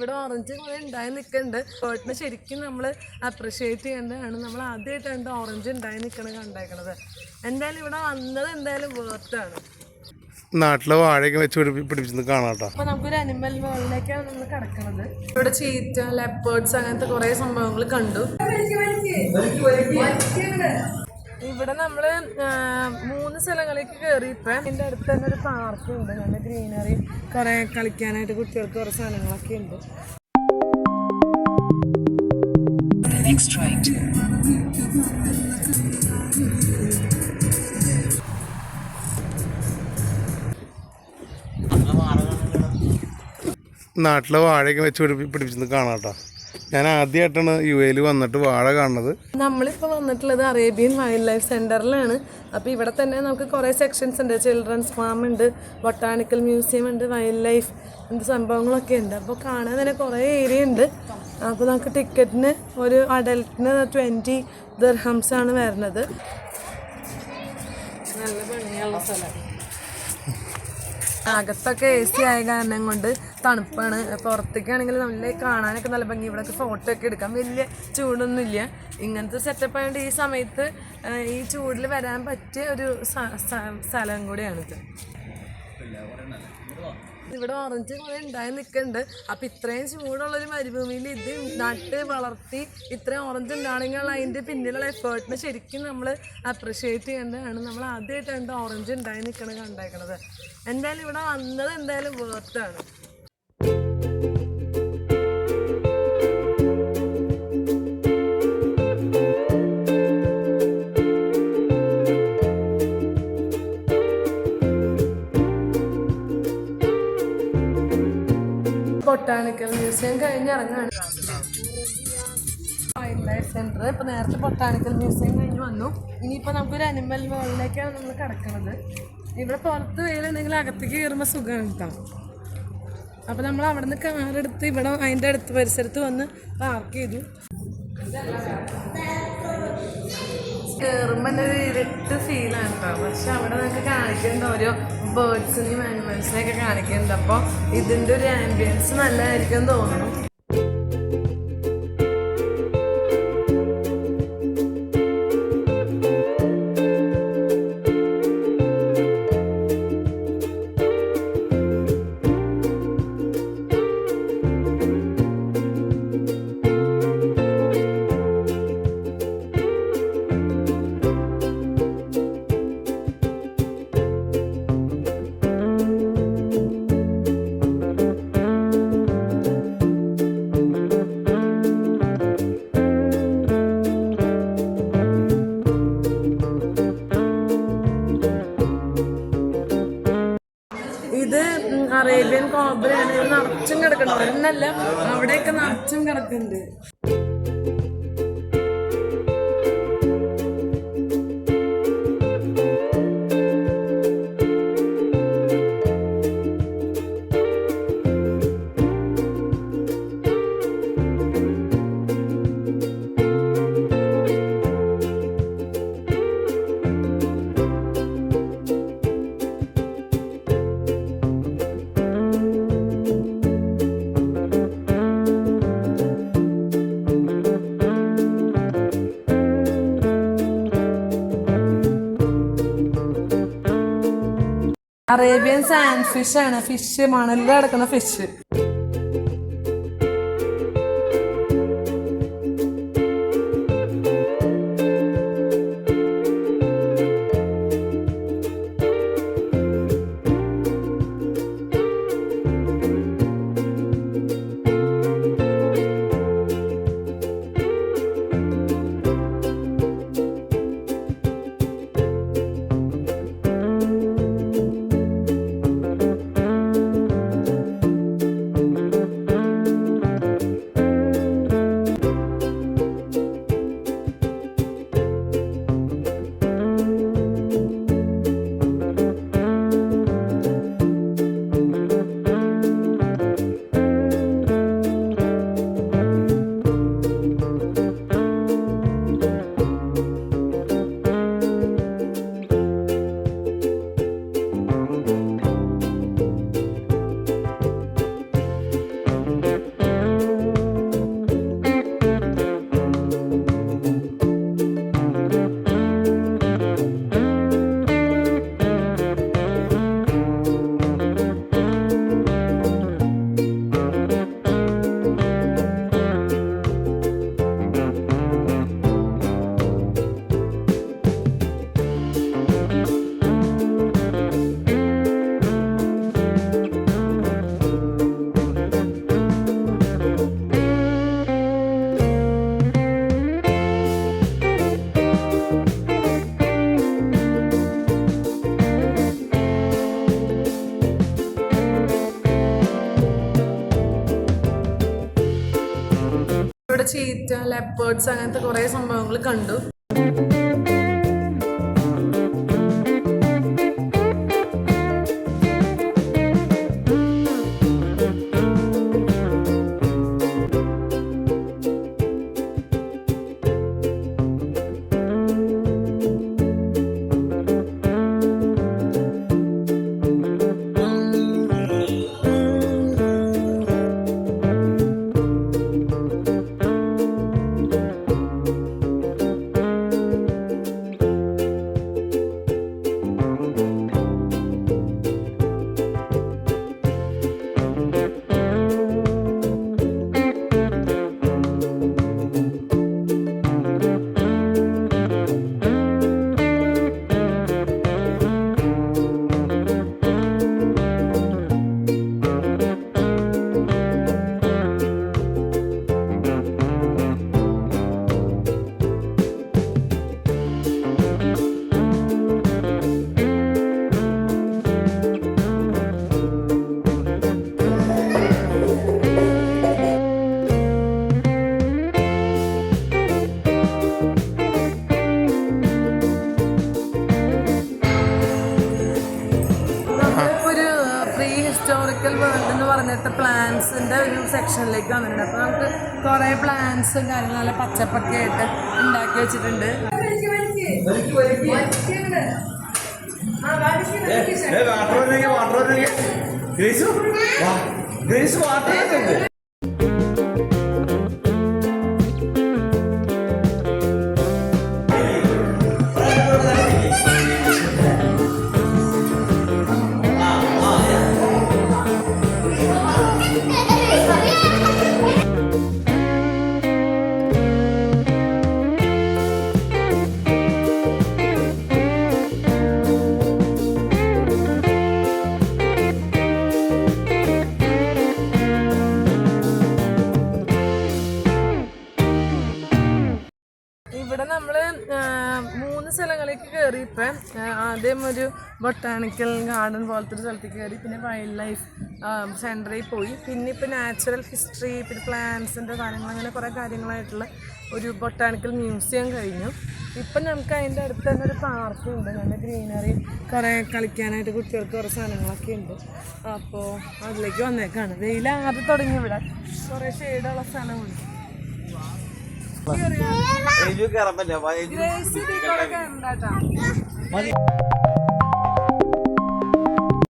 ഇവിടെ ഓറഞ്ച് കുറെ ഉണ്ടായി നിൽക്കുന്നുണ്ട്. ബേർഡിനെ ശരിക്കും നമ്മൾ അപ്രിഷ്യേറ്റ് ചെയ്യേണ്ടതാണ്. നമ്മൾ ആദ്യമായിട്ടാണ് ഓറഞ്ച് ഉണ്ടായി നിൽക്കണത് കണ്ടേക്കണത്. എന്തായാലും ഇവിടെ വന്നത് എന്തായാലും വേർത്താണ്. നാട്ടിലെ വാഴയൊക്കെ വെച്ച് പിടിപ്പിച്ചത് കാണാട്ടോ. അപ്പൊ നമുക്കൊരു അനിമൽ വേൾഡിലേക്കാണ് നമ്മൾ കിടക്കുന്നത്. ഇവിടെ ചീറ്റ, ലെപ്പേർഡ്സ് അങ്ങനത്തെ കുറെ സംഭവങ്ങൾ കണ്ടു. ഇവിടെ നമ്മള് 3 സ്ഥലങ്ങളിലേക്ക് കയറി. ഇപ്പം എൻ്റെ അടുത്ത് തന്നെ ഒരു പാർക്ക് ഉണ്ട്. നല്ല ഗ്രീനറി, കുറെ കളിക്കാനായിട്ട് കുട്ടികൾക്ക് കുറെ സാധനങ്ങളൊക്കെ ഉണ്ട്. നാട്ടിലെ വാഴയൊക്കെ വെച്ച് പിടിപ്പിച്ചത് കാണാട്ടോ. ഞാൻ ആദ്യമായിട്ടാണ് UAE വന്നിട്ട് വാഴ കാണുന്നത്. നമ്മളിപ്പോൾ വന്നിട്ടുള്ളത് അറേബ്യൻ വൈൽഡ് ലൈഫ് സെൻറ്ററിലാണ്. അപ്പോൾ ഇവിടെ തന്നെ നമുക്ക് കുറേ സെക്ഷൻസ് ഉണ്ട്. ചിൽഡ്രൻസ് ഫാം ഉണ്ട്, ബൊട്ടാണിക്കൽ മ്യൂസിയം ഉണ്ട്, വൈൽഡ് ലൈഫ് എന്ത് സംഭവങ്ങളൊക്കെ ഉണ്ട്. അപ്പോൾ കാണാൻ തന്നെ കുറേ ഏരിയ ഉണ്ട്. അപ്പോൾ നമുക്ക് ടിക്കറ്റിന് ഒരു അഡൽട്ടിന് 20 ദിർഹംസ് ആണ് വരുന്നത്. നല്ല ഭംഗിയുള്ള സ്ഥലം. അകത്തൊക്കെ AC ആയ കാരണം കൊണ്ട് തണുപ്പാണ്. പുറത്തേക്കാണെങ്കിൽ നല്ല കാണാനൊക്കെ നല്ല ഭംഗി. ഇവിടെയൊക്കെ ഫോട്ടോ ഒക്കെ എടുക്കാം. വലിയ ചൂടൊന്നുമില്ല. ഇങ്ങനത്തെ സെറ്റപ്പ് ആയതുകൊണ്ട് ഈ സമയത്ത് ഈ ചൂടിൽ വരാൻ പറ്റിയ ഒരു സ്ഥലം കൂടിയാണിത്. ഇവിടെ ഓറഞ്ച് കുറെ ഉണ്ടായി നിൽക്കുന്നുണ്ട്. അപ്പം ഇത്രയും ചൂടുള്ളൊരു മരുഭൂമിയിൽ ഇത് നട്ട് വളർത്തി ഇത്രയും ഓറഞ്ച് ഉണ്ടാണെങ്കിൽ അതിൻ്റെ പിന്നിലുള്ള എഫേർട്ടിനെ ശരിക്കും നമ്മൾ അപ്രിഷ്യേറ്റ് ചെയ്യേണ്ടതാണ്. നമ്മൾ ആദ്യമായിട്ടാണ് ഓറഞ്ച് ഉണ്ടായി നിൽക്കണത് കണ്ടേക്കണത്. എന്തായാലും ഇവിടെ വന്നത് എന്തായാലും വേർത്താണ്. ബൊട്ടാണിക്കൽ മ്യൂസിയം കഴിഞ്ഞിറങ്ങാണ്. വൈൽഡ് ലൈഫ് സെൻറ്റർ ഇപ്പോൾ നേരത്തെ ബൊട്ടാണിക്കൽ മ്യൂസിയം കഴിഞ്ഞ് വന്നു. ഇനിയിപ്പോൾ നമുക്കൊരു അനിമൽ വേൾഡിലേക്കാണ് നമ്മൾ കിടക്കുന്നത്. ഇവിടെ പുറത്ത് വെയിലുണ്ടെങ്കിൽ അകത്തേക്ക് കയറുമ്പോൾ സുഖമാണ് കേട്ടോ. അപ്പോൾ നമ്മൾ അവിടെ നിന്ന് കാറെടുത്ത് ഇവിടെ അതിൻ്റെ അടുത്ത് പരിസരത്ത് വന്ന് പാർക്ക് ചെയ്തു. കയറുമ്പോൾ തന്നെ ഒരു ഇരുട്ട് ഫീലാണ് കേട്ടോ. പക്ഷെ അവിടെ നമുക്ക് കാണിക്കേണ്ട ഓരോ ബേർഡ്സിനെയും ആനിമൽസിനെയൊക്കെ കാണിക്കുന്നുണ്ട്. അപ്പോൾ ഇതിൻ്റെ ഒരു ആംബിയൻസ് നല്ലതായിരിക്കും തോന്നുന്നു. ഇത് അറേബ്യൻ കോബ്രയാണ്. ഇത് നിറച്ചും കിടക്കണ്ട ഒന്നല്ല, അവിടെയൊക്കെ നിറച്ചും കിടക്കുന്നുണ്ട്. അറേബ്യൻ സാൻഡ് ഫിഷ് ആണ്. ഫിഷ് മണലിൽ കിടക്കുന്ന ഫിഷ്. ഇവിടെ ചീറ്റ, ലെപ്പേർഡ്സ് അങ്ങനത്തെ കുറേ സംഭവങ്ങൾ കണ്ടു. ഹിസ്റ്റോറിക്കൽ വേൾഡ് എന്ന് പറഞ്ഞിട്ട് പ്ലാന്റ്സിൻ്റെ ഒരു സെക്ഷനിലേക്ക് വന്നിട്ടുണ്ട്. അപ്പോൾ നമുക്ക് കുറേ പ്ലാന്റ്സും കാര്യങ്ങളും നല്ല പച്ചപ്പൊക്കെ ആയിട്ട് ഉണ്ടാക്കി വെച്ചിട്ടുണ്ട്. ഇവിടെ നമ്മൾ 3 സ്ഥലങ്ങളിലേക്ക് കയറി. ഇപ്പം ആദ്യം ഒരു ബൊട്ടാണിക്കൽ ഗാർഡൻ പോലത്തെ ഒരു സ്ഥലത്തേക്ക് കയറി, പിന്നെ വൈൽഡ് ലൈഫ് സെൻറ്ററിൽ പോയി, പിന്നെ ഇപ്പം നാച്ചുറൽ ഹിസ്റ്ററി, പിന്നെ പ്ലാന്റ്സിൻ്റെ കാര്യങ്ങൾ, അങ്ങനെ കുറേ കാര്യങ്ങളായിട്ടുള്ള ഒരു ബൊട്ടാണിക്കൽ മ്യൂസിയം കഴിഞ്ഞു. ഇപ്പം നമുക്ക് അതിൻ്റെ അടുത്ത് തന്നെ ഒരു പാർക്കുണ്ട്, നല്ല ഗ്രീനറി, കുറേ കളിക്കാനായിട്ട് കുട്ടികൾക്ക് കുറേ സാധനങ്ങളൊക്കെ ഉണ്ട്. അപ്പോൾ അതിലേക്ക് വന്നേക്കാണ്. വെയിലാകെ തുടങ്ങി. ഇവിടെ കുറേ ഷെയ്ഡുള്ള സ്ഥലമുണ്ട്. ഗ്രേസി കൂടെ കണ്ടാട്ടാ.